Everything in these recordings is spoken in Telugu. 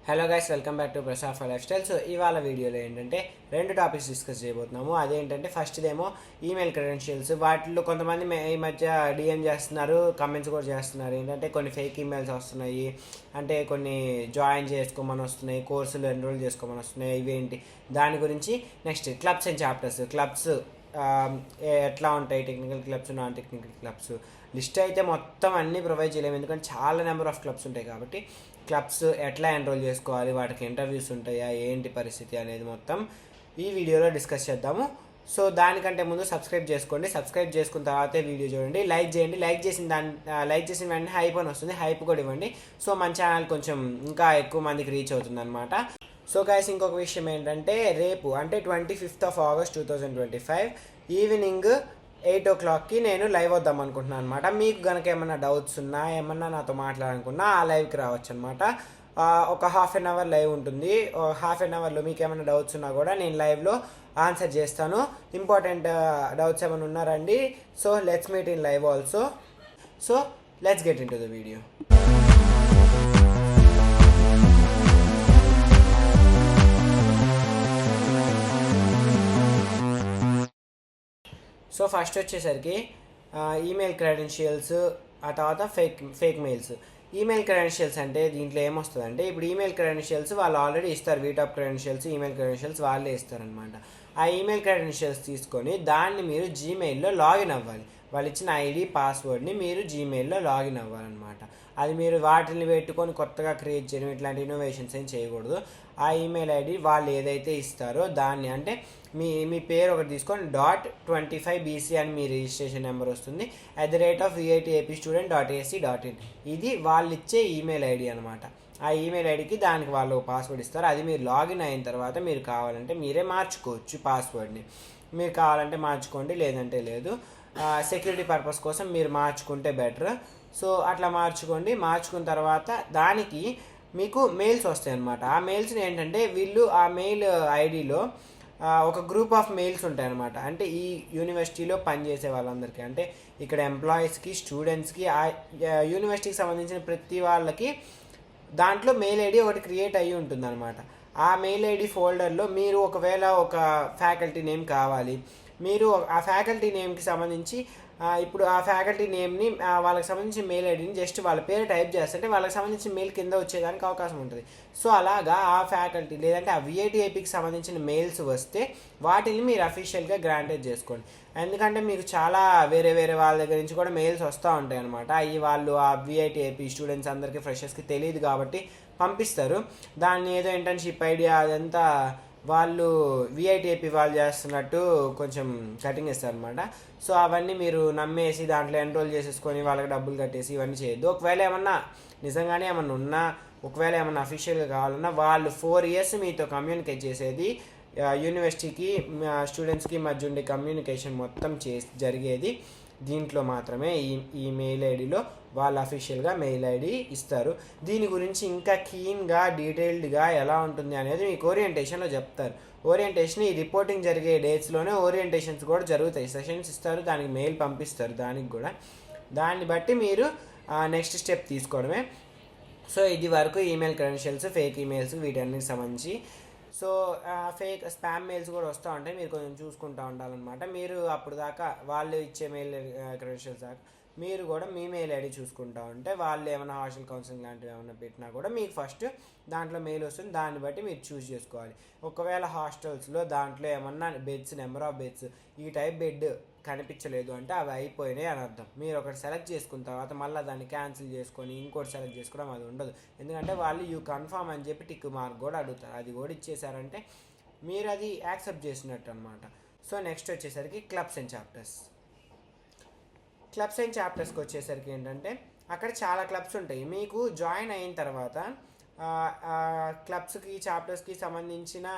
Hello guys, welcome back to Prasad for life style. So ఇవాళ వీడియోలో ఏంటంటే రెండు టాపిక్స్ డిస్కస్ చేయబోతున్నాము. అదేంటంటే ఫస్ట్దేమో ఈమెయిల్ క్రెడెన్షియల్స్. వాటిలో కొంతమంది ఈ మధ్య డిఎం చేస్తున్నారు, కమెంట్స్ కూడా చేస్తున్నారు. ఏంటంటే కొన్ని ఫేక్ ఈమెయిల్స్ వస్తున్నాయి, అంటే కొన్ని జాయిన్ చేసుకోమని వస్తున్నాయి, కోర్సులు ఎన్రోల్ చేసుకోమని వస్తున్నాయి. ఇవేంటి దాని గురించి. Next clubs and chapters. Clubs ఎట్లా ఉంటాయి, technical clubs, non technical clubs. List అయితే మొత్తం అన్నీ ప్రొవైడ్ చేయలేము, ఎందుకంటే చాలా నెంబర్ ఆఫ్ క్లబ్స్ ఉంటాయి. కాబట్టి క్లబ్స్ ఎట్లా ఎన్రోల్ చేసుకోవాలి, వాటికి ఇంటర్వ్యూస్ ఉంటాయా, ఏంటి పరిస్థితి అనేది మొత్తం ఈ వీడియోలో డిస్కస్ చేద్దాము. సో దానికంటే ముందు సబ్స్క్రైబ్ చేసుకోండి. సబ్స్క్రైబ్ చేసుకున్న తర్వాతే వీడియో చూడండి, లైక్ చేయండి. లైక్ చేసిన వెంటనే హైప్ అని వస్తుంది, హైప్ కూడా ఇవ్వండి. సో మన ఛానల్ కొంచెం ఇంకా ఎక్కువ మందికి రీచ్ అవుతుంది అనమాట. సో గైస్, ఇంకొక విషయం ఏంటంటే రేపు అంటే 25th August 2025 ఈవినింగ్ 8 o'clockకి నేను లైవ్ వద్దాం అనుకుంటున్నాను అనమాట. మీకు కనుక ఏమన్నా డౌట్స్ ఉన్నా, ఏమన్నా నాతో మాట్లాడాలనుకున్నా ఆ లైవ్కి రావచ్చు అనమాట. ఒక హాఫ్ అన్ అవర్ లైవ్ ఉంటుంది. హాఫ్ అన్ అవర్లో మీకు ఏమైనా డౌట్స్ ఉన్నా కూడా నేను లైవ్లో ఆన్సర్ చేస్తాను. ఇంపార్టెంట్ డౌట్స్ ఏమైనా ఉన్నారండి. So let's meet in live also. So let's get in to the video. So first వచ్చేసరికి ఈమెయిల్ క్రెడెన్షియల్స్, ఆ తర్వాత ఫేక్ మెయిల్స్. ఈమెయిల్ క్రెడెన్షియల్స్ అంటే దీంట్లో ఏమొస్తుందంటే, ఇప్పుడు ఈమెయిల్ క్రెడెన్షియల్స్ వాళ్ళు ఆల్రెడీ ఇస్తారు. వీటాప్ క్రెడెన్షియల్స్, ఈమెయిల్ క్రెడెన్షియల్స్ వాళ్ళే ఇస్తారనమాట. ఆ ఈమెయిల్ క్రెడెన్షియల్స్ తీసుకొని దాన్ని మీరు జీమెయిల్లో లాగిన్ అవ్వాలి. వాళ్ళు ఇచ్చిన ఐడి, పాస్వర్డ్ని మీరు జీమెయిల్లో లాగిన్ అవ్వాలన్నమాట. అది మీరు వాటిని పెట్టుకొని కొత్తగా క్రియేట్ చేయడం, ఇట్లాంటి ఇన్నోవేషన్స్ ఏం చేయకూడదు. ఆ ఈమెయిల్ ఐడి వాళ్ళు ఏదైతే ఇస్తారో దాన్ని, అంటే మీ పేరు ఒకటి తీసుకొని .25BC అని మీ రిజిస్ట్రేషన్ నెంబర్ వస్తుంది, @VITAPstudent.ac.in. ఇది వాళ్ళు ఇచ్చే ఈమెయిల్ ఐడి అనమాట. ఆ ఈమెయిల్ ఐడికి దానికి వాళ్ళు పాస్వర్డ్ ఇస్తారు. అది మీరు లాగిన్ అయిన తర్వాత మీరు కావాలంటే మీరే మార్చుకోవచ్చు పాస్వర్డ్ని. మీరు కావాలంటే మార్చుకోండి, లేదంటే లేదు. సెక్యూరిటీ పర్పస్ కోసం మీరు మార్చుకుంటే బెటర్. సో అట్లా మార్చుకోండి. మార్చుకున్న తర్వాత దానికి మీకు మెయిల్స్ వస్తాయి అన్నమాట. ఆ మెయిల్స్ని ఏంటంటే వీళ్ళు ఆ మెయిల్ ఐడిలో ఒక గ్రూప్ ఆఫ్ మెయిల్స్ ఉంటాయన్నమాట. అంటే ఈ యూనివర్సిటీలో పనిచేసే వాళ్ళందరికీ, అంటే ఇక్కడ ఎంప్లాయీస్కి, స్టూడెంట్స్కి, ఆ యూనివర్సిటీకి సంబంధించిన ప్రతి వాళ్ళకి దాంట్లో మెయిల్ ఐడి ఒకటి క్రియేట్ అయ్యి ఉంటుంది అనమాట. ఆ మెయిల్ ఐడి ఫోల్డర్లో మీరు ఒకవేళ ఒక ఫ్యాకల్టీ నేమ్ కావాలి, మీరు ఆ ఫ్యాకల్టీ నేమ్కి సంబంధించి ఇప్పుడు ఆ ఫ్యాకల్టీ నేమ్ని వాళ్ళకి సంబంధించిన మెయిల్ ఐడిని జస్ట్ వాళ్ళ పేరు టైప్ చేస్తుంటే వాళ్ళకి సంబంధించిన మెయిల్ కింద వచ్చేదానికి అవకాశం ఉంటుంది. సో అలాగా ఆ ఫ్యాకల్టీ లేదంటే ఆ VITAPకి సంబంధించిన మెయిల్స్ వస్తే వాటిని మీరు అఫీషియల్గా గ్రాంటెడ్ చేసుకోండి. ఎందుకంటే మీకు చాలా వేరే వేరే వాళ్ళ దగ్గర నుంచి కూడా మెయిల్స్ వస్తూ ఉంటాయి అనమాట. అవి వాళ్ళు ఆ VITAP స్టూడెంట్స్ అందరికీ, ఫ్రెషర్స్కి తెలియదు కాబట్టి పంపిస్తారు. దాన్ని ఏదో ఇంటర్న్షిప్ ఐడియా అదంతా వాళ్ళు VITAP వాళ్ళు చేస్తున్నట్టు కొంచెం కటింగ్ ఇస్తారు అనమాట. సో అవన్నీ మీరు నమ్మేసి దాంట్లో ఎన్రోల్ చేసేసుకొని వాళ్ళకి డబ్బులు కట్టేసి ఇవన్నీ చేయొద్దు. ఒకవేళ ఏమన్నా నిజంగానే ఏమన్నా ఉన్నా, ఒకవేళ ఏమన్నా అఫీషియల్గా కావాలన్నా వాళ్ళు 4 years మీతో కమ్యూనికేట్ చేసేది. యూనివర్సిటీకి స్టూడెంట్స్కి మధ్య ఉండే కమ్యూనికేషన్ మొత్తం జరిగేది దీంట్లో మాత్రమే. ఈ మెయిల్ ఐడిలో వాళ్ళు అఫీషియల్గా మెయిల్ ఐడి ఇస్తారు. దీని గురించి ఇంకా క్లీన్గా, డీటెయిల్డ్గా ఎలా ఉంటుంది అనేది మీకు ఓరియంటేషన్లో చెప్తారు. ఓరియంటేషన్ ఈ రిపోర్టింగ్ జరిగే డేట్స్లోనే ఓరియంటేషన్స్ కూడా జరుగుతాయి. సెషన్స్ ఇస్తారు, దానికి మెయిల్ పంపిస్తారు. దానికి కూడా దాన్ని బట్టి మీరు నెక్స్ట్ స్టెప్ తీసుకోవడమే. సో ఇది వరకు ఈమెయిల్ క్రెడెన్షియల్స్, ఫేక్ ఈమెయిల్స్, వీటన్నిటికి సంబంధించి. సో ఫేక్ స్పామ్ మెయిల్స్ కూడా వస్తూ ఉంటాయి, మీరు కొంచెం చూసుకుంటూ ఉండాలన్నమాట. మీరు అప్పుడు దాకా వాళ్ళు ఇచ్చే మెయిల్ క్రెడెన్షియల్స్ దాకా మీరు కూడా మీ మెయిల్ ఐడి చూసుకుంటూ ఉంటే వాళ్ళు ఏమైనా హాస్టల్ కౌన్సిలింగ్ లాంటివి ఏమైనా పెట్టినా కూడా మీకు ఫస్ట్ దాంట్లో మెయిల్ వస్తుంది. దాన్ని బట్టి మీరు చూస్ చేసుకోవాలి. ఒకవేళ హాస్టల్స్లో దాంట్లో ఏమన్నా బెడ్స్, నెంబర్ ఆఫ్ బెడ్స్, ఈ టైప్ బెడ్ కనిపించలేదు అంటే అవి అయిపోయినాయి అని అర్థం. మీరు ఒకటి సెలెక్ట్ చేసుకున్న తర్వాత మళ్ళీ దాన్ని క్యాన్సిల్ చేసుకొని ఇంకోటి సెలెక్ట్ చేసుకోవడం అది ఉండదు. ఎందుకంటే వాళ్ళు యూ కన్ఫర్మ్ అని చెప్పి టిక్ మార్క్ కూడా అడుగుతారు. అది కూడా ఇచ్చేసారంటే మీరు అది యాక్సెప్ట్ చేసినట్టు అనమాట. సో నెక్స్ట్ వచ్చేసరికి clubs and chapters. Clubs and చాప్టర్స్కి వచ్చేసరికి ఏంటంటే అక్కడ చాలా క్లబ్స్ ఉంటాయి. మీకు జాయిన్ అయిన తర్వాత క్లబ్స్కి, చాప్టర్స్కి సంబంధించిన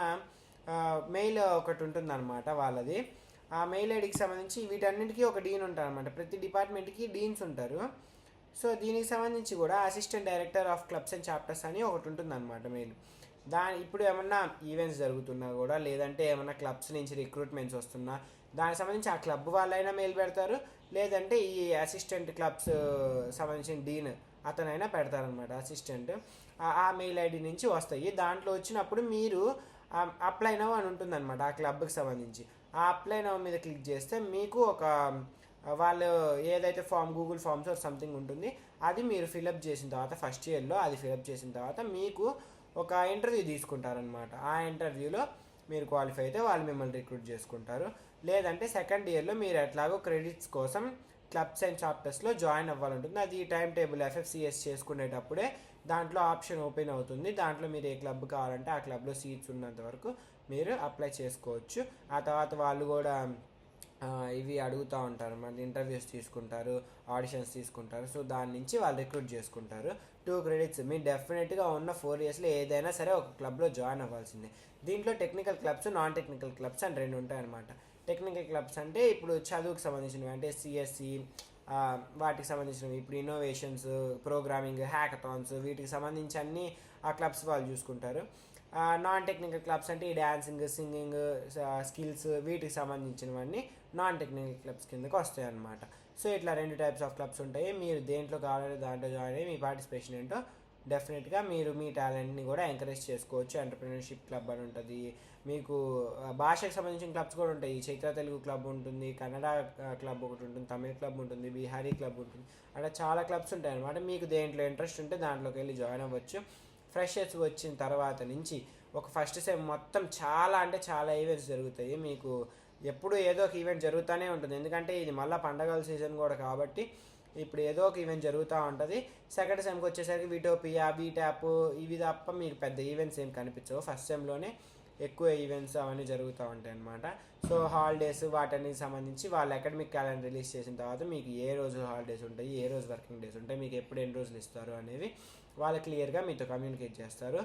మెయిల్ ఒకటి ఉంటుందన్నమాట వాళ్ళది. ఆ మెయిల్ ఐడికి సంబంధించి వీటన్నిటికీ ఒక డీన్ ఉంటారు అనమాట. ప్రతి డిపార్ట్మెంట్కి డీన్స్ ఉంటారు. సో దీనికి సంబంధించి కూడా assistant director of clubs and chapters అని ఒకటి ఉంటుందన్నమాట మెయిల్. ఇప్పుడు ఏమన్నా ఈవెంట్స్ జరుగుతున్నా కూడా, లేదంటే ఏమన్నా క్లబ్స్ నుంచి రిక్రూట్మెంట్స్ వస్తున్నా దానికి సంబంధించి ఆ క్లబ్ వాళ్ళైనా మెయిల్ పెడతారు, లేదంటే ఈ అసిస్టెంట్ క్లబ్స్ సంబంధించిన డీన్ అతనైనా పెడతారనమాట అసిస్టెంట్. ఆ మెయిల్ ఐడి నుంచి వస్తాయి. దాంట్లో వచ్చినప్పుడు మీరు అప్లై నౌ అని ఉంటుందన్నమాట ఆ క్లబ్కి సంబంధించి. ఆ అప్లై నౌ మీద క్లిక్ చేస్తే మీకు ఒక వాళ్ళు ఏదైతే గూగుల్ ఫామ్స్ ఆర్ సంథింగ్ ఉంటుంది, అది మీరు ఫిలప్ చేసిన తర్వాత ఫస్ట్ ఇయర్లో అది ఫిలప్ చేసిన తర్వాత మీకు ఒక ఇంటర్వ్యూ తీసుకుంటారనమాట. ఆ ఇంటర్వ్యూలో మీరు క్వాలిఫై అయితే వాళ్ళు మిమ్మల్ని రిక్రూట్ చేసుకుంటారు. లేదంటే సెకండ్ ఇయర్లో మీరు ఎట్లాగో క్రెడిట్స్ కోసం క్లబ్స్ అండ్ చాప్టర్స్లో జాయిన్ అవ్వాలంటుంది. అది టైం టేబుల్ FFCS చేసుకునేటప్పుడే దాంట్లో ఆప్షన్ ఓపెన్ అవుతుంది. దాంట్లో మీరు ఏ క్లబ్ కావాలంటే ఆ క్లబ్లో సీట్స్ ఉన్నంత వరకు మీరు అప్లై చేసుకోవచ్చు. ఆ తర్వాత వాళ్ళు కూడా ఇవి అడుగుతూ ఉంటారు, మన ఇంటర్వ్యూస్ తీసుకుంటారు, ఆడిషన్స్ తీసుకుంటారు. సో దాని నుంచి వాళ్ళు రిక్రూట్ చేసుకుంటారు. 2 క్రెడిట్స్ మీరు డెఫినెట్గా ఉన్న 4 ఇయర్స్లో ఏదైనా సరే ఒక క్లబ్లో జాయిన్ అవ్వాల్సిందే. దీంట్లో technical clubs, non technical clubs అని 2 ఉంటాయన్నమాట. టెక్నికల్ క్లబ్స్ అంటే ఇప్పుడు చదువుకు సంబంధించినవి, అంటే CSE వాటికి సంబంధించినవి, ఇప్పుడు ఇన్నోవేషన్స్, ప్రోగ్రామింగ్, హ్యాకథాన్స్, వీటికి సంబంధించి అన్నీ ఆ క్లబ్స్ వాళ్ళు చూసుకుంటారు. నాన్ టెక్నికల్ క్లబ్స్ అంటే ఈ డ్యాన్సింగ్, సింగింగ్, స్కిల్స్, వీటికి సంబంధించినవన్నీ నాన్ టెక్నికల్ క్లబ్స్ కిందకి వస్తాయి అన్నమాట. సో ఇట్లా 2 టైప్స్ ఆఫ్ క్లబ్స్ ఉంటాయి. మీరు దేంట్లో కావాలంటే దాంట్లో జాయిన్ అయ్యి మీ పార్టిసిపేషన్ ఏంటో డెఫినెట్గా మీరు మీ టాలెంట్ని కూడా ఎంకరేజ్ చేసుకోవచ్చు. ఎంటర్‌ప్రెన్యూర్‌షిప్ క్లబ్ అని ఉంటుంది. మీకు భాషకు సంబంధించిన క్లబ్స్ కూడా ఉంటాయి. చైత్ర తెలుగు క్లబ్ ఉంటుంది, కన్నడ క్లబ్ ఒకటి ఉంటుంది, తమిళ క్లబ్ ఉంటుంది, బీహారీ క్లబ్ ఉంటుంది. అలా చాలా క్లబ్స్ ఉంటాయి అన్నమాట. మీకు దేంట్లో ఇంట్రెస్ట్ ఉంటే దాంట్లోకి వెళ్ళి జాయిన్ అవ్వచ్చు. ఫ్రెషర్స్ వచ్చిన తర్వాత నుంచి ఒక ఫస్ట్ సెమ్ మొత్తం చాలా అంటే చాలా ఈవెంట్స్ జరుగుతాయి. మీకు ఎప్పుడు ఏదో ఒక ఈవెంట్ జరుగుతూనే ఉంటుంది. ఎందుకంటే ఇది మళ్ళీ పండగల సీజన్ కూడా కాబట్టి ఇప్పుడు ఏదో ఒక ఈవెంట్ జరుగుతూ ఉంటుంది. సెకండ్ సెమ్కి వచ్చేసరికి విటోపియా, వీట్యాప్, ఇవి తప్ప మీకు పెద్ద ఈవెంట్స్ ఏం కనిపించవు. ఫస్ట్ సెమ్లోనే ఎక్కువ ఈవెంట్స్ అవన్నీ జరుగుతూ ఉంటాయి అన్నమాట. సో హాలిడేస్ వాటన్నిటికి సంబంధించి వాళ్ళ అకాడమిక్ క్యాలెండర్ రిలీజ్ చేసిన తర్వాత మీకు ఏ రోజు హాలిడేస్ ఉంటాయి, ఏ రోజు వర్కింగ్ డేస్ ఉంటాయి, మీకు ఎప్పుడు ఎన్ని రోజులు ఇస్తారు అనేవి వాళ్ళు క్లియర్గా మీతో కమ్యూనికేట్ చేస్తారు.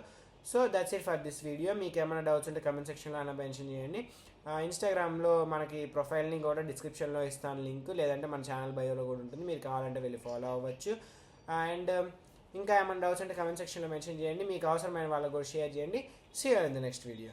So that's it for this video. మీకు ఏమైనా డౌట్స్ ఉంటే కమెంట్ సెక్షన్లో అయినా మెన్షన్ చేయండి. ఇన్స్టాగ్రామ్లో మనకి ప్రొఫైల్ని కూడా డిస్క్రిప్షన్లో ఇస్తాను లింక్, లేదంటే మన ఛానల్ బయోలో కూడా ఉంటుంది, మీరు కావాలంటే వెళ్ళి ఫాలో అవ్వచ్చు. అండ్ ఇంకా ఏమైనా డౌట్స్ ఉంటే కమెంట్ సెక్షన్లో మెన్షన్ చేయండి. మీకు అవసరమైన వాళ్ళకు కూడా షేర్ చేయండి. See you in the next video.